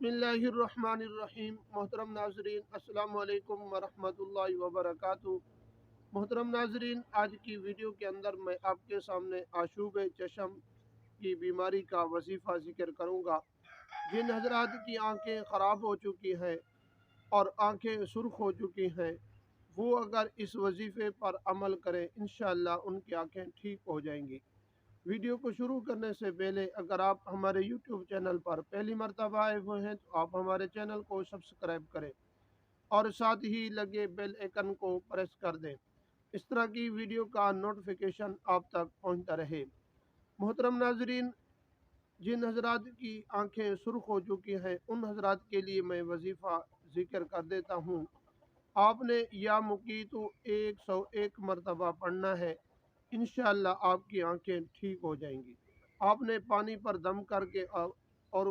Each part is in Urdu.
بسم اللہ الرحمن الرحیم۔ محترم ناظرین، السلام علیکم ورحمۃ اللہ وبرکاتہ۔ محترم ناظرین، آج کی ویڈیو کے اندر میں آپ کے سامنے آشوب چشم کی بیماری کا وظیفہ ذکر کروں گا۔ جن حضرات کی آنکھیں خراب ہو چکی ہیں اور آنکھیں سرخ ہو چکی ہیں، وہ اگر اس وظیفے پر عمل کریں انشاءاللہ ان کی آنکھیں ٹھیک ہو جائیں گی۔ ویڈیو کو شروع کرنے سے پہلے اگر آپ ہمارے یوٹیوب چینل پر پہلی مرتبہ آئے ہوئے ہیں تو آپ ہمارے چینل کو سبسکرائب کریں اور ساتھ ہی لگے بیل آئیکن کو پریس کر دیں، اس طرح کی ویڈیو کا نوٹیفیکیشن آپ تک پہنچتا رہے۔ محترم ناظرین، جن حضرات کی آنکھیں سرخ ہو چکی ہیں ان حضرات کے لیے میں وظیفہ ذکر کر دیتا ہوں۔ آپ نے یا مقیتو 101 مرتبہ پڑھنا ہے، انشاءاللہ آپ کی آنکھیں ٹھیک ہو جائیں گی۔ آپ نے پانی پر دم کر کے اور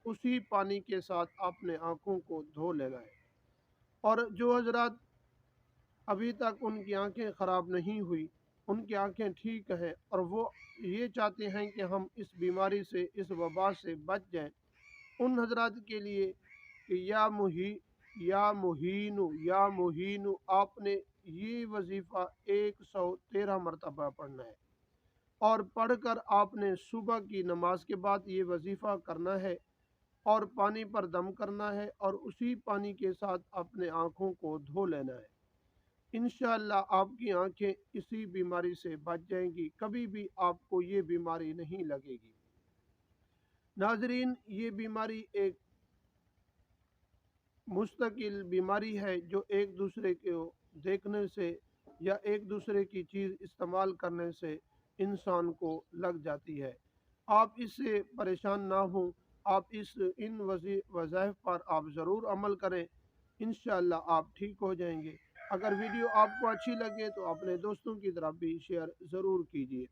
اسی پانی کے ساتھ اپنے آنکھوں کو دھو لینا ہے۔ اور جو حضرات ابھی تک ان کی آنکھیں خراب نہیں ہوئی، ان کی آنکھیں ٹھیک ہیں اور وہ یہ چاہتے ہیں کہ ہم اس بیماری سے، اس وبا سے بچ جائیں، ان حضرات کے لیے کہ یا مہینو آپ نے یہ وظیفہ 113 مرتبہ پڑھنا ہے، اور پڑھ کر آپ نے صبح کی نماز کے بعد یہ وظیفہ کرنا ہے اور پانی پر دم کرنا ہے اور اسی پانی کے ساتھ اپنے آنکھوں کو دھو لینا ہے۔ انشاءاللہ آپ کی آنکھیں اسی بیماری سے بچ جائیں گی، کبھی بھی آپ کو یہ بیماری نہیں لگے گی۔ ناظرین، یہ بیماری ایک مستقل بیماری ہے جو ایک دوسرے کو دیکھنے سے یا ایک دوسرے کی چیز استعمال کرنے سے انسان کو لگ جاتی ہے۔ آپ اس سے پریشان نہ ہوں، آپ ان وظائف پر آپ ضرور عمل کریں، انشاءاللہ آپ ٹھیک ہو جائیں گے۔ اگر ویڈیو آپ کو اچھی لگے تو اپنے دوستوں کی طرف بھی شیئر ضرور کیجیے۔